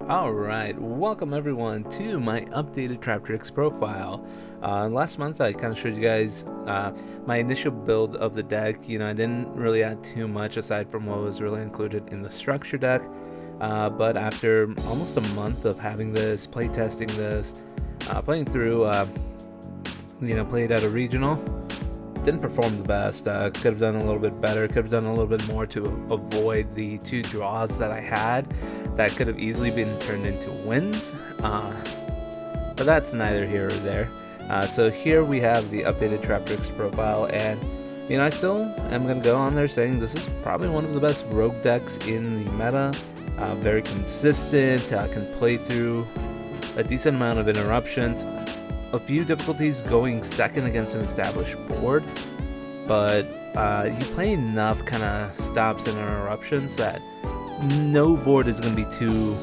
Alright, welcome everyone to my updated Traptrix profile. Last month I kind of showed you guys my initial build of the deck. I didn't really add too much aside from what was really included in the structure deck. But after almost a month of having this, playtesting this, playing through, played at a regional, didn't perform the best. Could have done a little bit better, could have done a little bit more to avoid the 2 draws that I had that could have easily been turned into wins, but that's neither here or there. So here we have the updated Traptrix profile, and I still am going to go on there saying this is probably one of the best rogue decks in the meta. Very consistent, can play through a decent amount of interruptions, a few difficulties going second against an established board, but you play enough kind of stops and interruptions that no board is going to be too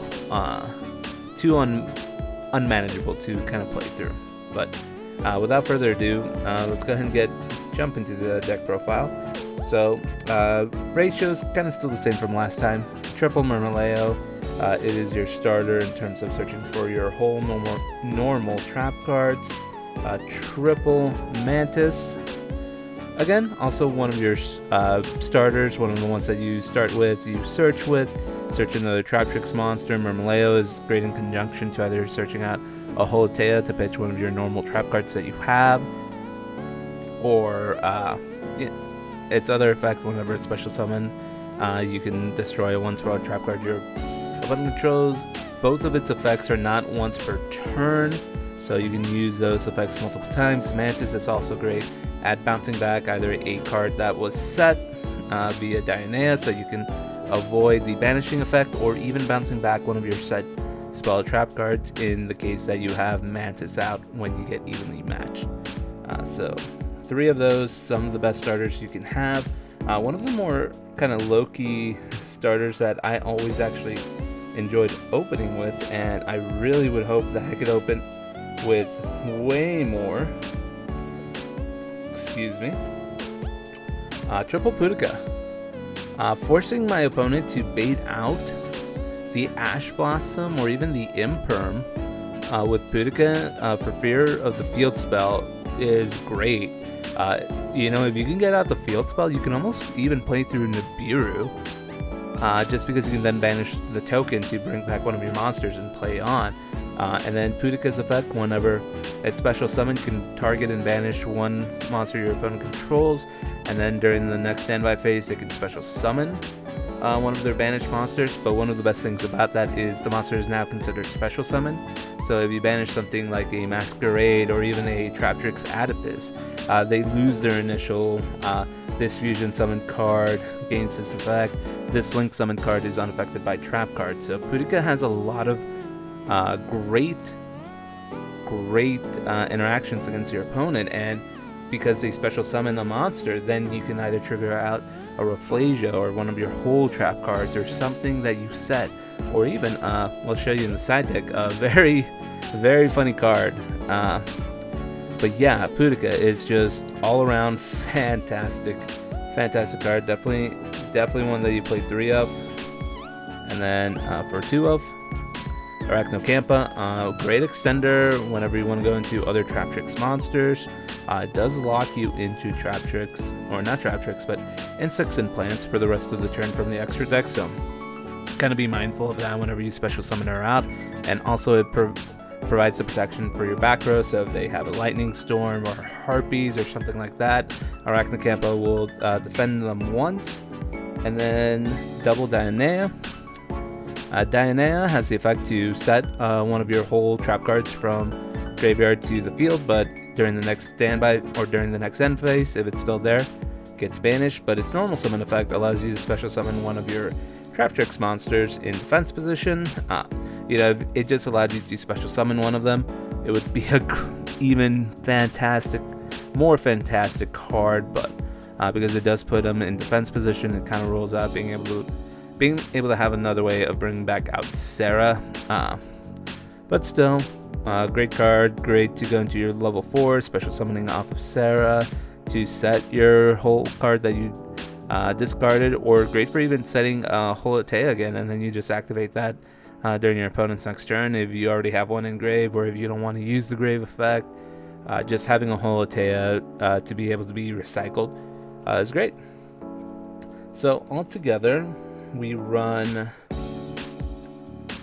unmanageable to kind of play through. But without further ado, let's go ahead and jump into the deck profile. So ratio's kind of still the same from last time. Triple Murmileo, it is your starter in terms of searching for your whole normal trap cards. Triple Mantis, again, also one of your starters, one of the ones that you start with, you search with. Search another Traptrix monster. Murmileo is great in conjunction to either searching out a Holotea to pitch one of your normal trap cards that you have, or its other effect whenever it's special summon, you can destroy a one-spot trap card your opponent controls. Both of its effects are not once per turn, so you can use those effects multiple times. Mantis is also great at bouncing back either a card that was set via Dionea, so you can avoid the banishing effect, or even bouncing back one of your set spell trap cards in the case that you have Mantis out when you get evenly matched. So 3 of those, some of the best starters you can have. One of the more kind of low-key starters that I always actually enjoyed opening with, and I really would hope that I could open with way more. Excuse me. Triple Pudica. Forcing my opponent to bait out the Ash Blossom or even the Imperm with Pudica for fear of the field spell is great. If you can get out the field spell, you can almost even play through Nibiru, just because you can then banish the token to bring back one of your monsters and play on. And then Pudica's effect, whenever it's special summon, you can target and banish one monster your opponent controls, and then during the next standby phase, they can special summon one of their banished monsters. But one of the best things about that is the monster is now considered special summon. So if you banish something like a Masquerade or even a Traptrix Adipus, they lose their initial this fusion summon card gains this effect. This link summon card is unaffected by trap cards. So Pudica has a lot of great interactions against your opponent, and because they special summon a monster, then you can either trigger out a Rafflesia or one of your whole trap cards or something that you set, or even we'll show you in the side deck a very, very funny card. But yeah, Pudica is just all around fantastic card. Definitely one that you play 3 of, and then for 2 of, Arachnocampa, great extender whenever you want to go into other Traptrix monsters. It does lock you into Traptrix, or not Traptrix, but insects and plants for the rest of the turn from the extra deck, so kind of be mindful of that whenever you special summon her out. And also it provides the protection for your back row, so if they have a lightning storm or harpies or something like that, Arachnocampa will defend them once. And then double Dionea. Dionea has the effect to set one of your whole trap cards from graveyard to the field, but during the next standby or during the next end phase, if it's still there, gets banished. But its normal summon effect allows you to special summon one of your Traptrix monsters in defense position. It just allowed you to special summon one of them. It would be a even more fantastic card, but because it does put them in defense position, it kind of rolls out being able to have another way of bringing back out Sarah. But still, great card, great to go into your level 4, special summoning off of Sarah to set your whole card that you discarded, or great for even setting Holotea again, and then you just activate that during your opponent's next turn if you already have one in grave, or if you don't want to use the grave effect. Just having a Holotea to be able to be recycled is great. So altogether, we run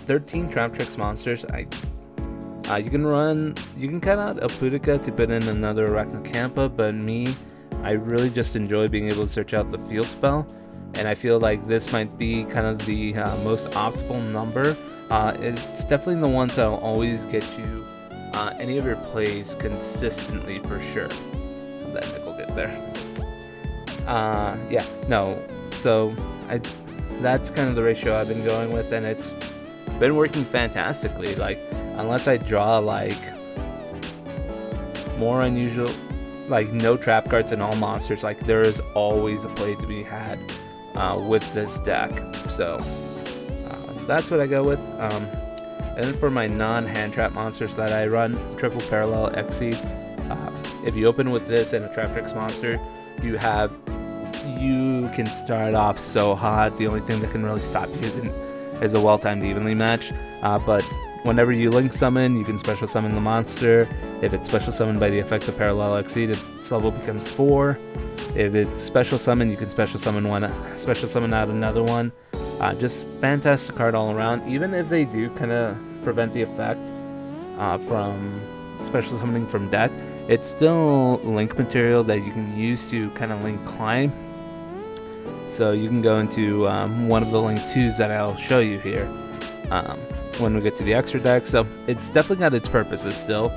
13 Traptrix monsters. You can cut out a Pudica to put in another Arachnocampa, but I really just enjoy being able to search out the field spell, and I feel like this might be kind of the most optimal number. It's definitely the ones that'll always get you any of your plays consistently for sure. How'd that nickel get there? Yeah, no. So that's kind of the ratio I've been going with, and it's been working fantastically. Like, unless I draw like more unusual, like no trap cards and all monsters, like there is always a play to be had with this deck. So that's what I go with. And then for my non-hand trap monsters that I run, triple parallel Exceed. If you open with this and a Traptrix monster, you can start off so hot. The only thing that can really stop you is a well-timed evenly match. But whenever you link summon, you can special summon the monster. If it's special summoned by the effect of Parallel Exceed, its level becomes 4. If it's special summon, you can special summon out another one. Just fantastic card all around. Even if they do kind of prevent the effect from special summoning from deck, it's still link material that you can use to kind of link climb. So you can go into one of the link 2s that I'll show you here when we get to the extra deck. So it's definitely got its purposes still.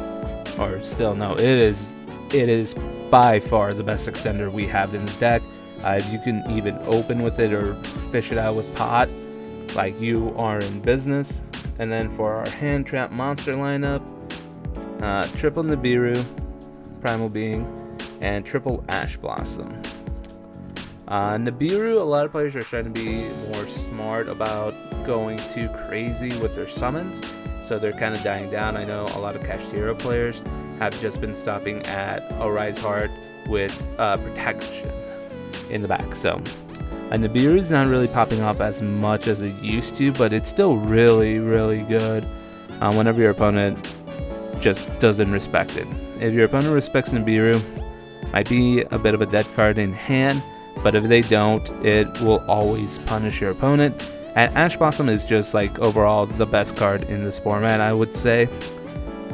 It is by far the best extender we have in the deck. You can even open with it or fish it out with pot, like you are in business. And then for our hand trap monster lineup, triple Nibiru, Primal Being, and triple Ash Blossom. Nibiru, a lot of players are trying to be more smart about going too crazy with their summons, so they're kind of dying down. I know a lot of Kashtira players have just been stopping at Arise Heart with protection in the back. So Nibiru is not really popping off as much as it used to, but it's still really, really good whenever your opponent just doesn't respect it. If your opponent respects Nibiru, might be a bit of a dead card in hand, but if they don't, it will always punish your opponent. And Ash Blossom is just like overall the best card in this format, I would say.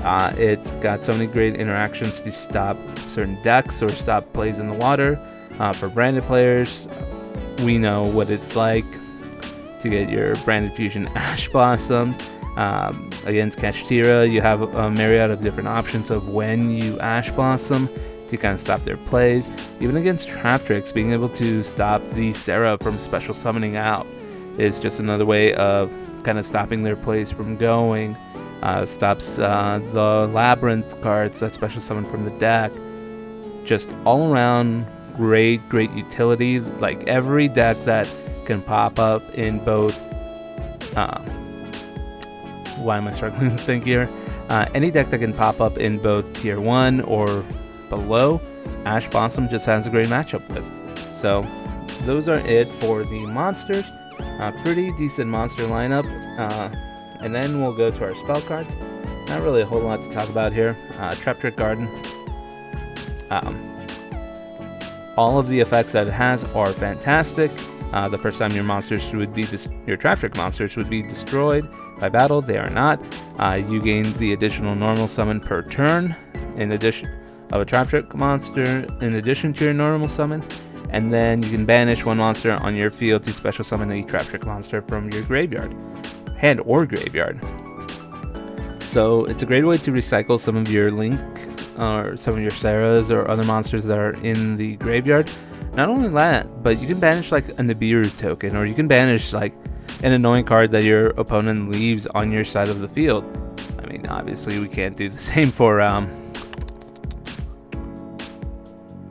It's got so many great interactions to stop certain decks or stop plays in the water. For branded players, we know what it's like to get your branded fusion Ash Blossom. Against Kashtira, you have a myriad of different options of when you Ash Blossom to kind of stop their plays. Even against Traptrix, being able to stop the Sarah from special summoning out is just another way of kind of stopping their plays from going. Stops the Labyrinth cards that special summon from the deck. Just all around great utility. Like every deck that can pop up in both why am I struggling to think here? Any deck that can pop up in both tier 1 or below, Ash Blossom just has a great matchup with. So those are it for the monsters. Pretty decent monster lineup. And then we'll go to our spell cards. Not really a whole lot to talk about here. Trap Trick Garden. All of the effects that it has are fantastic. The first time your Trap Trick monsters would be destroyed by battle, they are not. You gain the additional normal summon per turn in addition of a Trap Trick monster in addition to your normal summon, and then you can banish one monster on your field to special summon a Trap Trick monster from your graveyard, hand or graveyard. So it's a great way to recycle some of your Link or some of your Sarahs or other monsters that are in the graveyard. Not only that, but you can banish like a Nibiru token, or you can banish like an annoying card that your opponent leaves on your side of the field. I mean, obviously we can't do the same for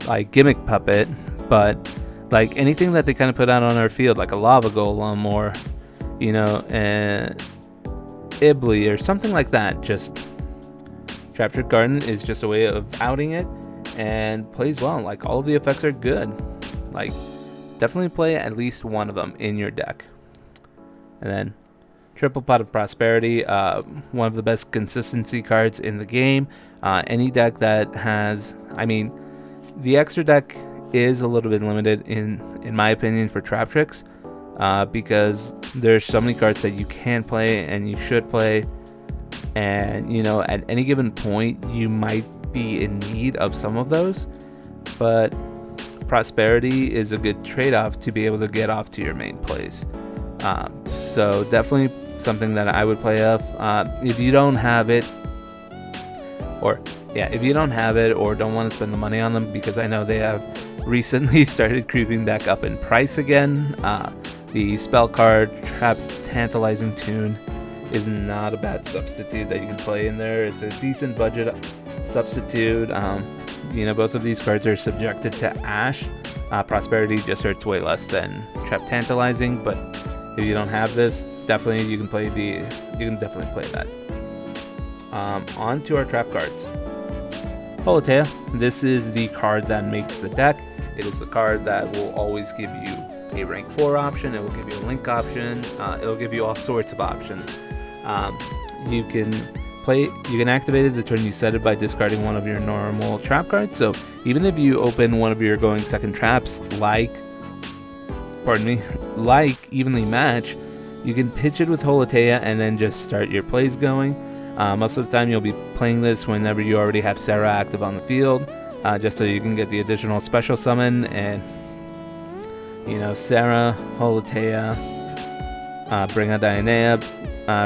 like Gimmick Puppet, but like anything that they kind of put out on our field, like a Lava Golem or, you know, an Ibli or something like that. Just Trap Trick Garden is just a way of outing it and plays well. Like all of the effects are good. Like definitely play at least one of them in your deck. And then Triple Pot of Prosperity, one of the best consistency cards in the game. Any deck that has, I mean, the extra deck is a little bit limited in my opinion for Traptrix, because there's so many cards that you can play and you should play, and you know, at any given point you might be in need of some of those, but Prosperity is a good trade-off to be able to get off to your main plays. So definitely something that I would play off. If you don't have it, or don't want to spend the money on them, because I know they have recently started creeping back up in price again. The spell card Trap Tantalizing Tune is not a bad substitute that you can play in there. It's a decent budget substitute. You know, both of these cards are subjected to Ash. Prosperity just hurts way less than Trap Tantalizing, but if you don't have this, definitely you can definitely play that. On to our trap cards. Holotea. This is the card that makes the deck. It is the card that will always give you a rank 4 option. It will give you a link option. It will give you all sorts of options. You can activate it the turn you set it by discarding one of your normal trap cards. So even if you open one of your going second traps, like Evenly Match, you can pitch it with Holotea and then just start your plays going. Most of the time you'll be playing this whenever you already have Sarah active on the field, just so you can get the additional special summon, and you know, Sarah, Holotea, bring out Dianea,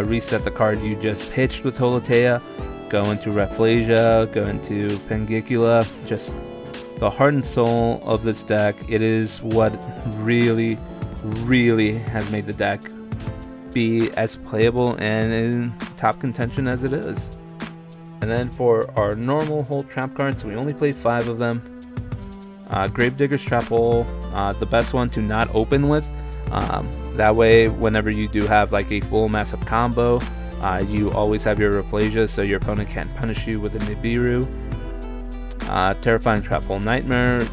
reset the card you just pitched with Holotea, go into Rafflesia, go into Pangicula, just the heart and soul of this deck. It is what really has made the deck be as playable and in top contention as it is. And then for our normal hold trap cards, we only play 5 of them. Gravedigger's Trap Hole, the best one to not open with. That way, whenever you do have like a full massive combo, you always have your Rafflesia, so your opponent can't punish you with a Nibiru. Terrifying Trap Hole Nightmare,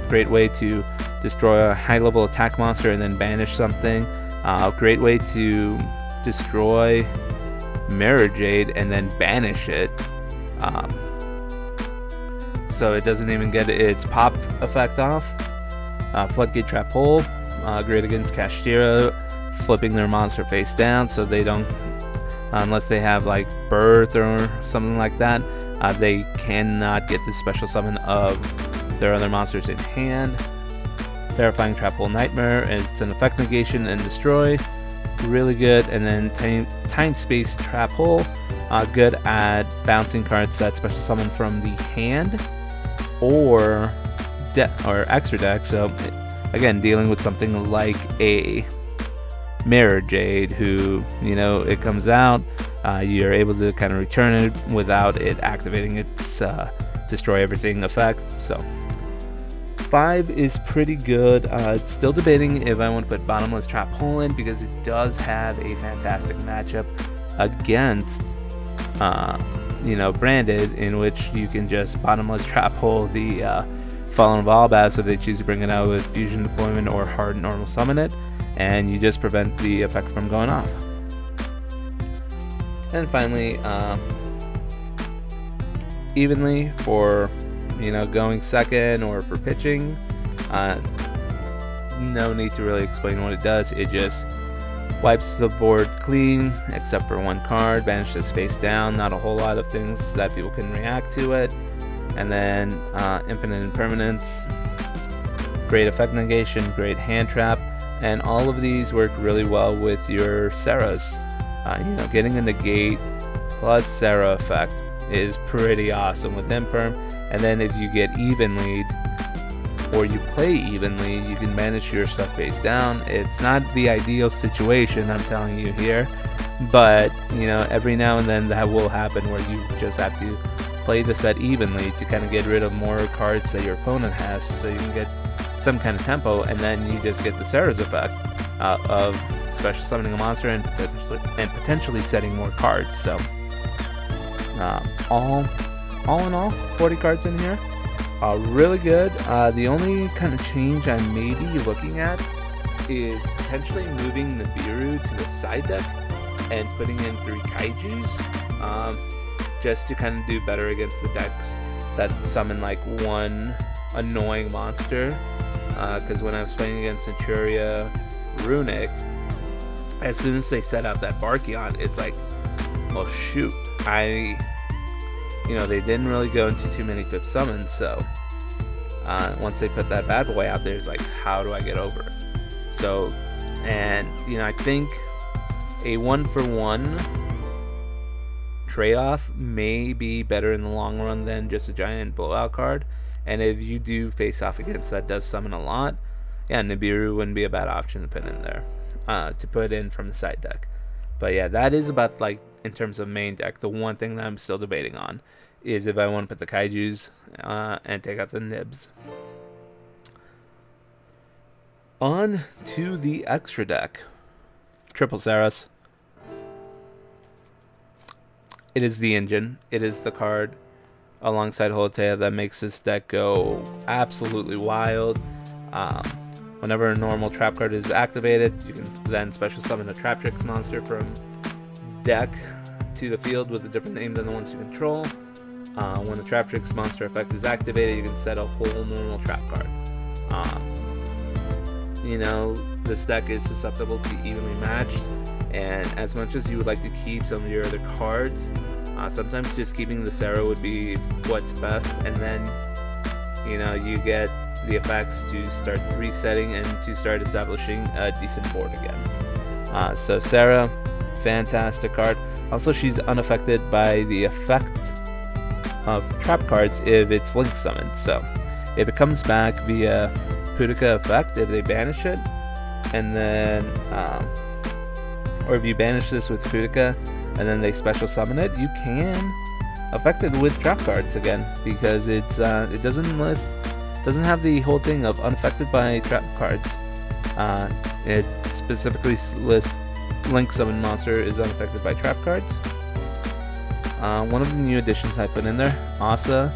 great way to destroy a high level attack monster and then banish something. Great way to destroy Mirror Jade and then banish it, so it doesn't even get its pop effect off. Floodgate Trap Hole, great against Kashtira, flipping their monster face down so they don't, unless they have like Birth or something like that, they cannot get the special summon of their other monsters in hand. Terrifying Trap Hole Nightmare, it's an effect negation and destroy, really good. And then Time Space Trap Hole, good at bouncing cards that special summon from the hand or extra deck. So again, dealing with something like a Mirror Jade, who, you know, it comes out, you're able to kind of return it without it activating its destroy everything effect. So 5 is pretty good. Still debating if I want to put Bottomless Trap Hole in, because it does have a fantastic matchup against you know, Branded, in which you can just Bottomless Trap Hole the Fallen Valbass if they choose to bring it out with Fusion Deployment or Hard Normal Summon it, and you just prevent the effect from going off. And finally, Evenly for, you know, going second or for pitching. No need to really explain what it does. It just wipes the board clean except for one card, banishes face down. Not a whole lot of things that people can react to it. And then Infinite Impermanence, great effect negation, great hand trap, and all of these work really well with your Sarahs. You know, getting a negate plus Sarah effect is pretty awesome with Imperm. And then if you get Evenly, or you play Evenly, you can manage your stuff face down. It's not the ideal situation, I'm telling you here, but you know, every now and then that will happen where you just have to play the set evenly to kind of get rid of more cards that your opponent has, so you can get some kind of tempo, and then you just get the Sarah's effect of special summoning a monster and potentially setting more cards. So all in all, 40 cards in here, really good. The only kind of change I may be looking at is potentially moving the Nibiru to the side deck, and putting in 3 kaijus, just to kind of do better against the decks that summon like one annoying monster. Because when I was playing against Centuria Runic, as soon as they set out that Barkion, it's like, well, shoot, they didn't really go into too many 5th summons, so once they put that bad boy out there, it's like, how do I get over it? So, and I think a 1-for-1 trade-off may be better in the long run than just a giant blowout card. And if you do face off against that does summon a lot, yeah, Nibiru wouldn't be a bad option to put in there, to put in from the side deck. But yeah, that is about, like, in terms of main deck, the one thing that I'm still debating on is if I want to put the kaijus and take out the nibs. On to the extra deck. Triple Saras. It is the engine. It is the card alongside Holotea that makes this deck go absolutely wild. Whenever a normal trap card is activated, you can then special summon a Traptrix monster from deck to the field with a different name than the ones you control. When the Traptrix monster effect is activated, you can set a whole normal trap card. This deck is susceptible to be evenly matched, and as much as you would like to keep some of your other cards, sometimes just keeping the Sarah would be what's best, and then you get the effects to start resetting and to start establishing a decent board again. So Sarah, fantastic card. Also, she's unaffected by the effect of trap cards if it's link summoned. So if it comes back via Pudica effect, if they banish it, and then or if you banish this with Pudica and then they special summon it, you can affect it with trap cards again, because it doesn't have the whole thing of unaffected by trap cards. It specifically lists link summon monster is unaffected by trap cards. One of the new additions I put in there, Asa,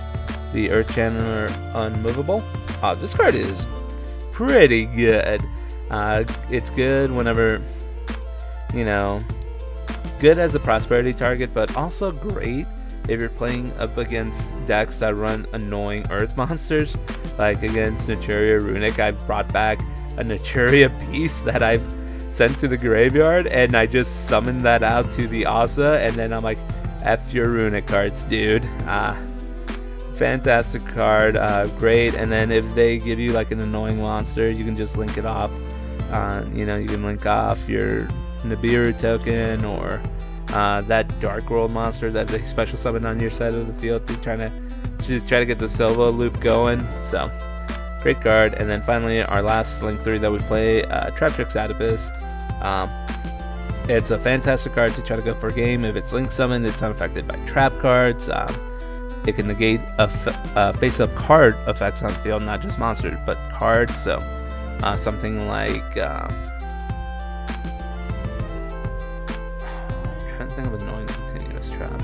the Earth Channeler Unmovable. This card is pretty good. It's good whenever, good as a prosperity target, but also great if you're playing up against decks that run annoying Earth monsters. Like against Naturia Runic, I've brought back a Naturia Beast that I've sent to the graveyard, and I just summoned that out to the Asa, and then I'm like, F your Runic cards, dude. Fantastic card, great. And then if they give you like an annoying monster, you can just link it off. You can link off your Nibiru token or that Dark World monster that they special summon on your side of the field to try to get the solo loop going. So great card. And then finally, our last link 3 that we play, Traptrix Adipus. It's a fantastic card to try to go for a game. If it's link summoned, it's unaffected by trap cards. It can negate face-up card effects on the field, not just monsters, but cards. So something like I'm trying to think of annoying continuous trap,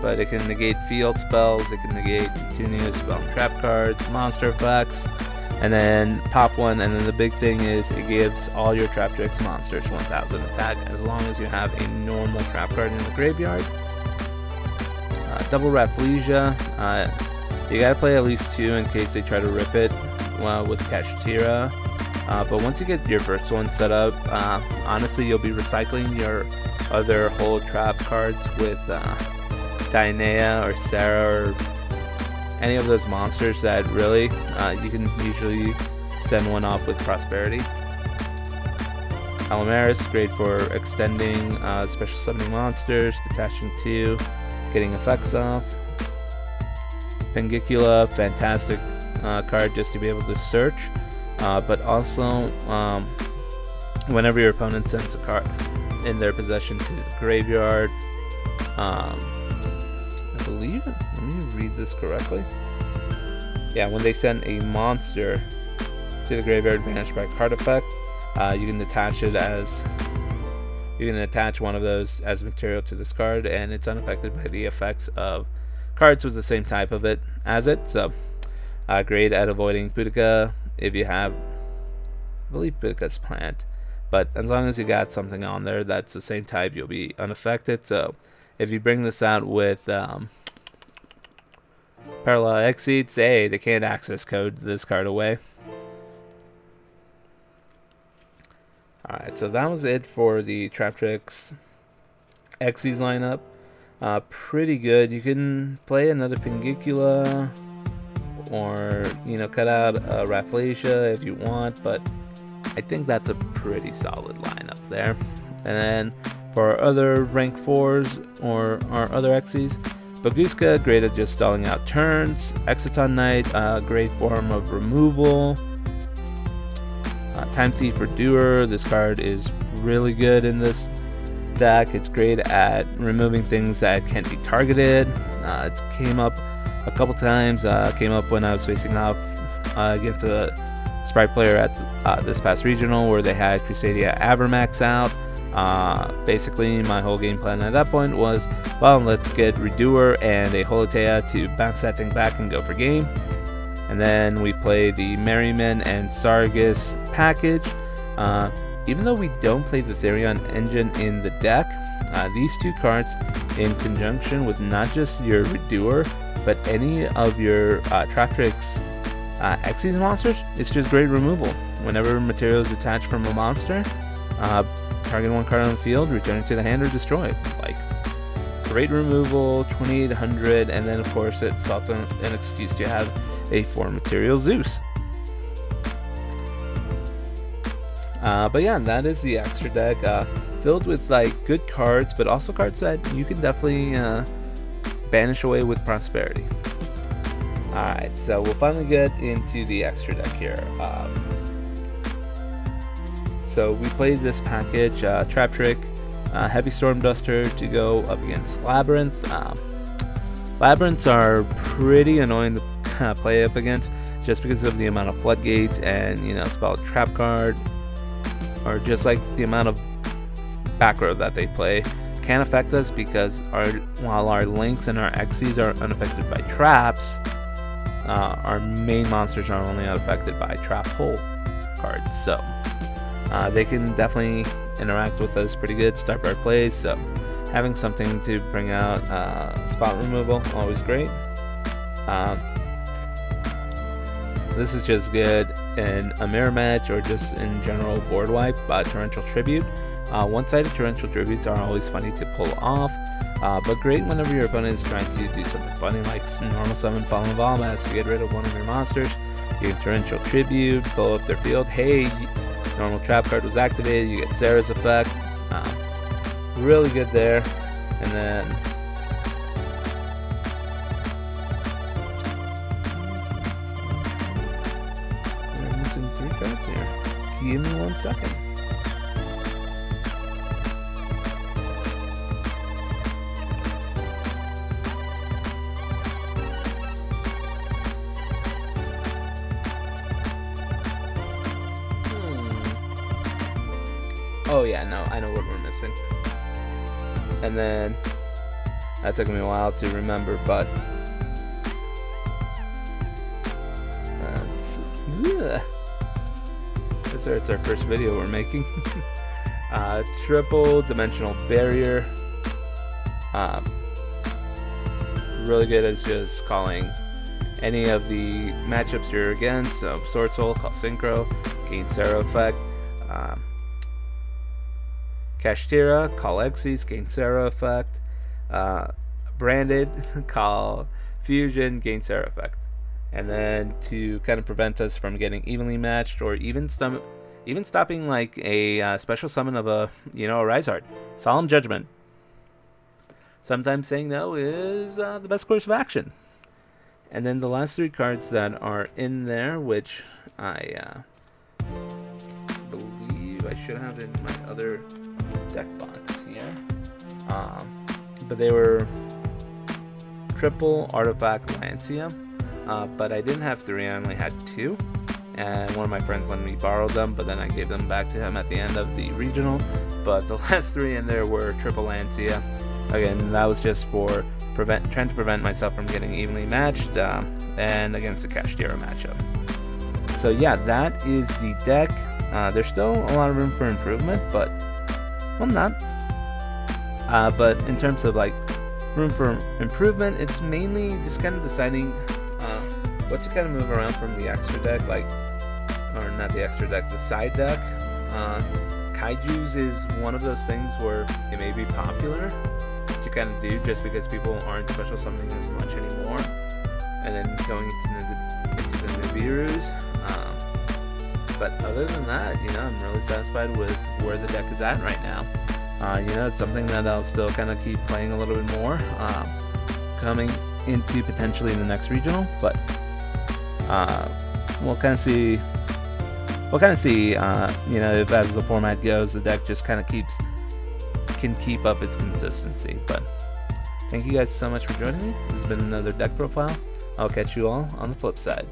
but it can negate field spells, it can negate continuous spell and trap cards, monster effects, and then pop one. And then the big thing is it gives all your Traptrix monsters 1000 attack as long as you have a normal trap card in the graveyard. Double Rafflesia, you gotta play at least 2 in case they try to rip it with Kashtira. But once you get your first one set up, honestly, you'll be recycling your other whole trap cards with Dynea or Sarah or any of those monsters that really you can usually send one off with Prosperity. Alamaris, great for extending special summoning monsters, detaching 2, getting effects off. Pengicula, fantastic card just to be able to search, but also whenever your opponent sends a card in their possession to the graveyard, I believe, let me read this correctly. Yeah, when they send a monster to the graveyard banished by a card effect, you can attach it as one of those as material to this card, and it's unaffected by the effects of cards with the same type of it as it. So great at avoiding Pudica if you have, I believe Pudica's plant, but as long as you got something on there that's the same type, you'll be unaffected. So if you bring this out with Parallel Exceeds, hey, they can't access code this card away. Alright, so that was it for the Traptrix Xyz lineup. Pretty good. You can play another Pingicula, or, you know, cut out a Rafflesia if you want, but I think that's a pretty solid lineup there. And then for our other rank 4s, or our other Xyz, Baguska, great at just stalling out turns. Exciton Knight, great form of removal. Time Thief for Doer, this card is really good in this deck. It's great at removing things that can't be targeted. It came up a couple times. Came up when I was facing off against a Sprite player at this past regional where they had Crusadia Avermax out. Basically, my whole game plan at that point was, well, let's get Redoer and a Holotea to bounce that thing back and go for game. And then we play the Merriman and Sargus package. Even though we don't play the Therion engine in the deck, these two cards, in conjunction with not just your Redoer, but any of your Traptrix Xyz monsters, it's just great removal. Whenever material is attached from a monster, target one card on the field, return it to the hand, or destroy it. Like, great removal, 2800, and then of course it's also an excuse to have a 4 material Zeus. But yeah, that is the extra deck, filled with like good cards, but also cards that you can definitely banish away with prosperity. Alright, so we'll finally get into the extra deck here. So we played this package, Traptrix, Heavy Storm Duster to go up against Labyrinth. Labyrinths are pretty annoying to play up against, just because of the amount of floodgates and, you know, spell trap card, or just like the amount of back row that they play can affect us, because while our links and our Xyz are unaffected by traps, our main monsters are only unaffected by trap hole cards. So they can definitely interact with us pretty good, start our plays. So having something to bring out spot removal, always great. This is just good in a mirror match, or just in general board wipe. Torrential Tribute. One-sided Torrential Tributes are always funny to pull off, but great whenever your opponent is trying to do something funny, like normal summon Fallen Valmas to get rid of one of your monsters. You can Torrential Tribute, blow up their field. Hey, normal trap card was activated, you get Sarah's effect. Really good there. And then I'm missing 3 cards here. Give me 1 second. Oh yeah, no, I know what we're missing. And then that took me a while to remember, but it's our first video we're making. Triple Dimensional Barrier. Really good as just calling any of the matchups you're against. So Sword Soul, call Synchro, gain Sarah effect. Kashtira, call Xyz, gain Sarah effect. Branded, call Fusion, gain Sarah effect. And then to kind of prevent us from getting evenly matched, or even stopping like a special summon of a Rizard, Solemn Judgment. Sometimes saying no is the best course of action. And then the last 3 cards that are in there, which I believe I should have in my other deck box here, but they were triple Artifact Lancia, but I didn't have 3, I only had 2, and one of my friends let me borrow them, but then I gave them back to him at the end of the regional. But the last 3 in there were triple Lancia. Again, that was just for trying to prevent myself from getting evenly matched, and against the Kashtira matchup. So yeah, that is the deck. There's still a lot of room for improvement, but well, not. But in terms of like room for improvement, it's mainly just kind of deciding what to kind of move around from the extra deck, like, or not the extra deck, the side deck. Kaijus is one of those things where it may be popular to kind of do just because people aren't special summoning as much anymore, and then going into the Nibiru's. But other than that, you know, I'm really satisfied with where the deck is at right now. You know, it's something that I'll still kind of keep playing a little bit more, coming into potentially the next regional, but we'll kind of see. We'll kind of see, you know, if as the format goes, the deck just kind of can keep up its consistency. But thank you guys so much for joining me. This has been another deck profile. I'll catch you all on the flip side.